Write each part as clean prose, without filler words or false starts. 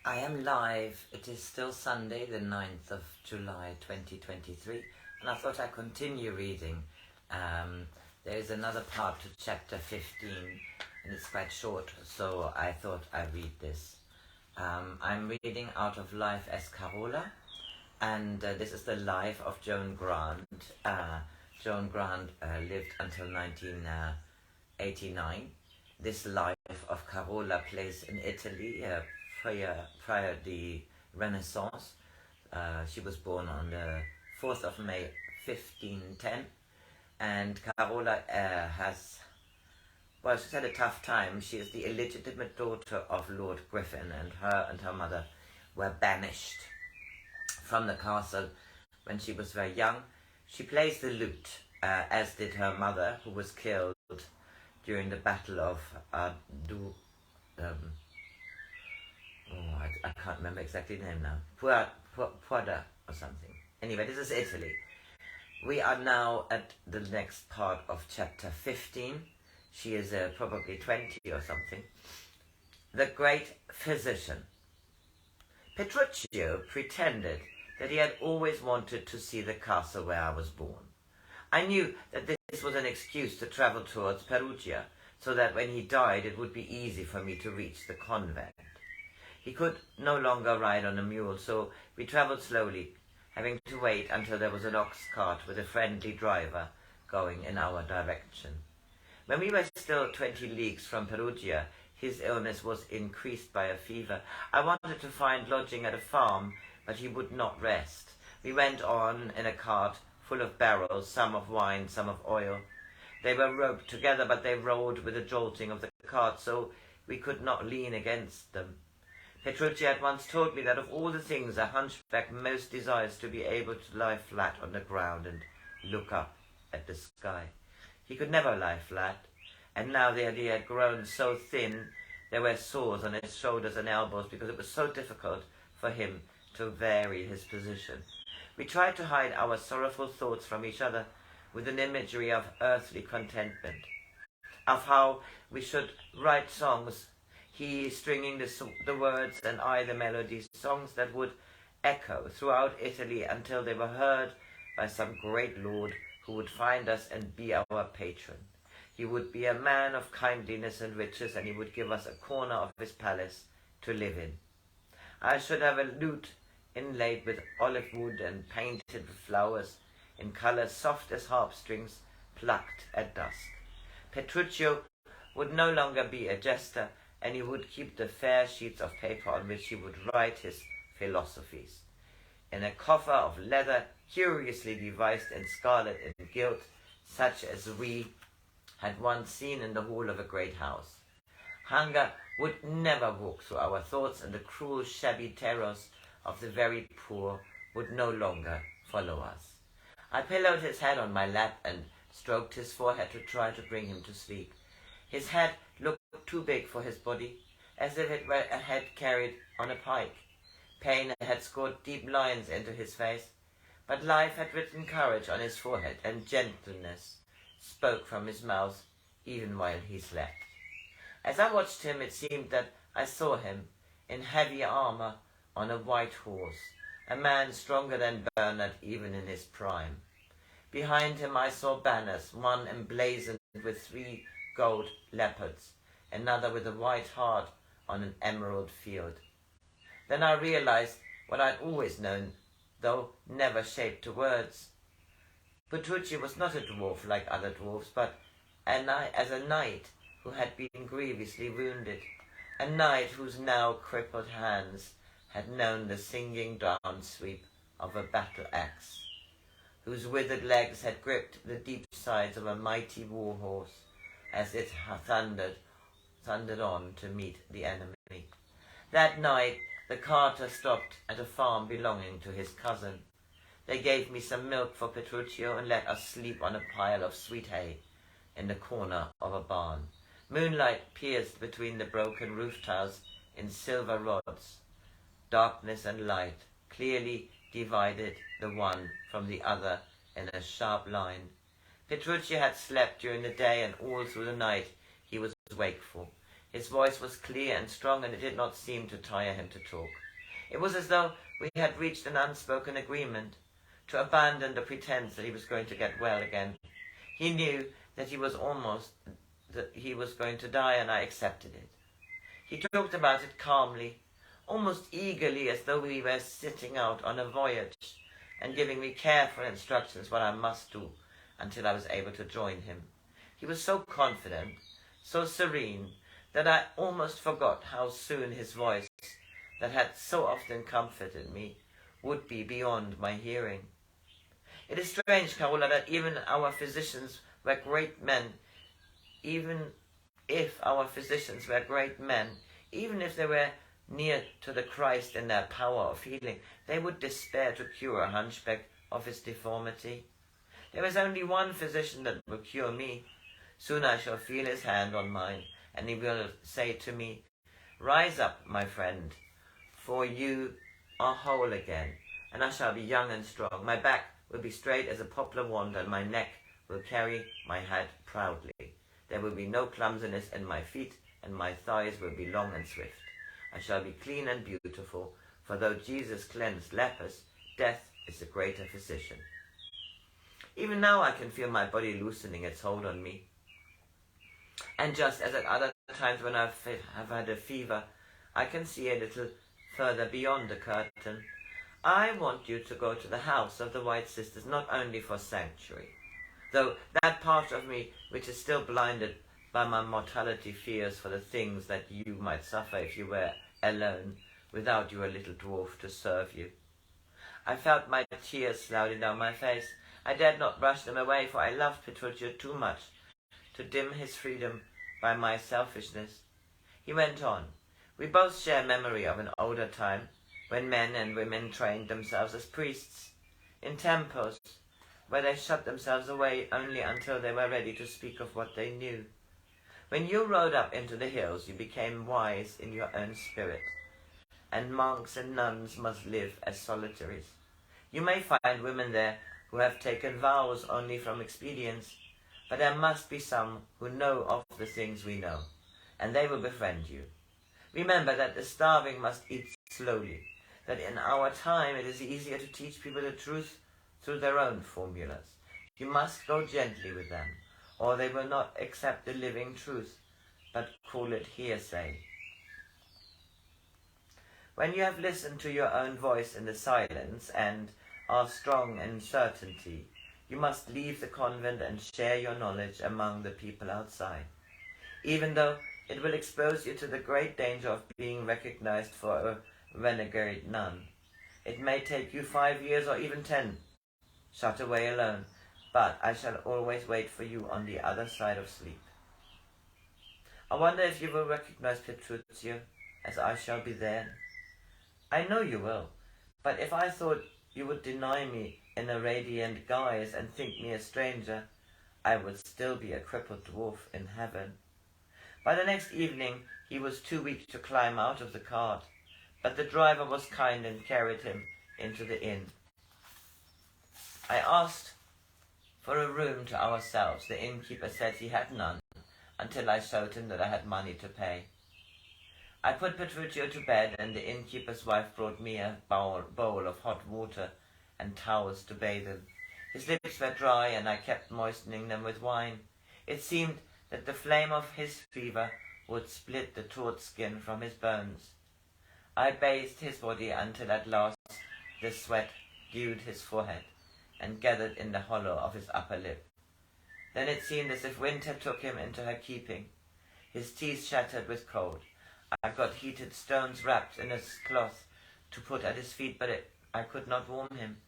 I am live. It is still Sunday, the 9th of July 2023, and I thought I'd continue reading. There is another part to chapter 15, and it's quite short, so I thought I'd read this. I'm reading out of Life as Carola, and this is the life of Joan Grant. Joan Grant lived until 1989. This life of Carola plays in Italy prior the Renaissance. She was born on the 4th of May 1510, and Carola she's had a tough time. She is the illegitimate daughter of Lord Griffin, and her mother were banished from the castle when she was very young. She plays the lute, as did her mother, who was killed during the Battle of I can't remember exactly the name now. Puada or something. Anyway, this is Italy. We are now at the next part of chapter 15. She is probably 20 or something. The great physician. Petruchio pretended that he had always wanted to see the castle where I was born. I knew that this was an excuse to travel towards Perugia, so that when he died it would be easy for me to reach the convent. He could no longer ride on a mule, so we travelled slowly, having to wait until there was an ox cart with a friendly driver going in our direction. When we were still 20 leagues from Perugia, his illness was increased by a fever. I wanted to find lodging at a farm, but he would not rest. We went on in a cart full of barrels, some of wine, some of oil. They were roped together, but they rolled with the jolting of the cart, so we could not lean against them. Petrucci had once told me that of all the things a hunchback most desires to be able to lie flat on the ground and look up at the sky. He could never lie flat, and now that he had grown so thin, there were sores on his shoulders and elbows because it was so difficult for him to vary his position. We tried to hide our sorrowful thoughts from each other with an imagery of earthly contentment, of how we should write songs, he stringing the words and I the melodies, songs that would echo throughout Italy until they were heard by some great lord who would find us and be our patron. He would be a man of kindliness and riches, and he would give us a corner of his palace to live in. I should have a lute inlaid with olive wood and painted with flowers in colours soft as harp strings plucked at dusk. Petruchio would no longer be a jester, and he would keep the fair sheets of paper on which he would write his philosophies. In a coffer of leather curiously devised in scarlet and gilt, such as we had once seen in the hall of a great house. Hunger would never walk through our thoughts, and the cruel shabby terrors of the very poor would no longer follow us. I pillowed his head on my lap and stroked his forehead to try to bring him to sleep. His head looked too big for his body, as if it were a head carried on a pike. Pain had scored deep lines into his face, but life had written courage on his forehead, and gentleness spoke from his mouth even while he slept. As I watched him, it seemed that I saw him in heavy armour on a white horse, a man stronger than Bernard even in his prime. Behind him I saw banners, one emblazoned with 3 gold leopards, another with a white heart on an emerald field. Then I realized what I'd always known, though never shaped to words. Petrucci was not a dwarf like other dwarfs, but as a knight who had been grievously wounded, a knight whose now crippled hands had known the singing down sweep of a battle axe, whose withered legs had gripped the deep sides of a mighty war horse as it thundered on to meet the enemy. That night the carter stopped at a farm belonging to his cousin. They gave me some milk for Petruchio and let us sleep on a pile of sweet hay in the corner of a barn. Moonlight pierced between the broken roof tiles in silver rods. Darkness and light clearly divided the one from the other in a sharp line. Petruchio had slept during the day, and all through the night he was wakeful. His voice was clear and strong, and it did not seem to tire him to talk. It was as though we had reached an unspoken agreement to abandon the pretense that he was going to get well again. He knew that he was going to die, and I accepted it. He talked about it calmly, almost eagerly, as though we were setting out on a voyage, and giving me careful instructions what I must do until I was able to join him. He was so confident, so serene, that I almost forgot how soon his voice, that had so often comforted me, would be beyond my hearing. It is strange, Carola, that even our physicians were great men, even if they were near to the Christ in their power of healing, they would despair to cure a hunchback of his deformity. There is only one physician that will cure me. Soon I shall feel his hand on mine, and he will say to me, "Rise up, my friend, for you are whole again," and I shall be young and strong. My back will be straight as a poplar wand, and my neck will carry my head proudly. There will be no clumsiness in my feet, and my thighs will be long and swift. I shall be clean and beautiful, for though Jesus cleansed lepers, death is the greater physician. Even now I can feel my body loosening its hold on me. And just as at other times when I have had a fever, I can see a little further beyond the curtain. I want you to go to the house of the White Sisters, not only for sanctuary, though that part of me which is still blinded by my mortality fears for the things that you might suffer if you were alone, without your little dwarf to serve you. I felt my tears sliding down my face. I dared not brush them away, for I loved Petruchio too much to dim his freedom by my selfishness. He went on, "We both share memory of an older time, when men and women trained themselves as priests, in temples, where they shut themselves away only until they were ready to speak of what they knew. When you rode up into the hills, you became wise in your own spirit, and monks and nuns must live as solitaries. You may find women there who have taken vows only from expedience, but there must be some who know of the things we know, and they will befriend you. Remember that the starving must eat slowly, that in our time it is easier to teach people the truth through their own formulas. You must go gently with them, or they will not accept the living truth, but call it hearsay. When you have listened to your own voice in the silence and are strong in certainty, you must leave the convent and share your knowledge among the people outside, even though it will expose you to the great danger of being recognized for a renegade nun. It may take you 5 years or even 10, shut away alone, but I shall always wait for you on the other side of sleep. I wonder if you will recognize Petruchio, as I shall be then. I know you will, but if I thought you would deny me in a radiant guise and think me a stranger, I would still be a crippled dwarf in heaven." By the next evening he was too weak to climb out of the cart, but the driver was kind and carried him into the inn. I asked for a room to ourselves. The innkeeper said he had none, until I showed him that I had money to pay. I put Petruchio to bed, and the innkeeper's wife brought me a bowl of hot water and towels to bathe in. His lips were dry, and I kept moistening them with wine. It seemed that the flame of his fever would split the taut skin from his bones. I bathed his body until at last the sweat dewed his forehead and gathered in the hollow of his upper lip. Then it seemed as if winter took him into her keeping. His teeth shattered with cold. I got heated stones wrapped in a cloth to put at his feet, but I could not warm him.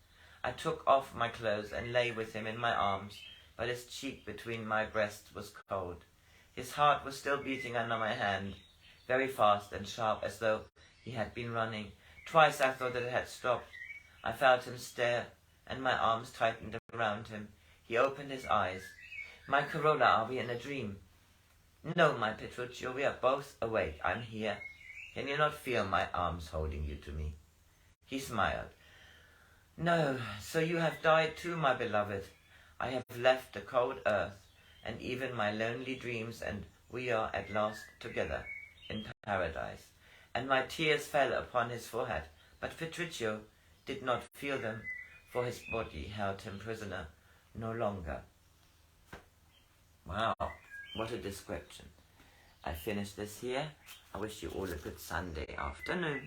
I took off my clothes and lay with him in my arms, but his cheek between my breasts was cold. His heart was still beating under my hand, very fast and sharp, as though he had been running. Twice I thought that it had stopped. I felt him stare, and my arms tightened around him. He opened his eyes. "My Carola, are we in a dream?" "No, my Petruchio, we are both awake. I'm here. Can you not feel my arms holding you to me?" He smiled. "No, so you have died too, my beloved. I have left the cold earth and even my lonely dreams, and we are at last together. in paradise, and my tears fell upon his forehead, but Petruchio did not feel them, for his body held him prisoner no longer. Wow, what a description. I finish this here. I wish you all a good Sunday afternoon.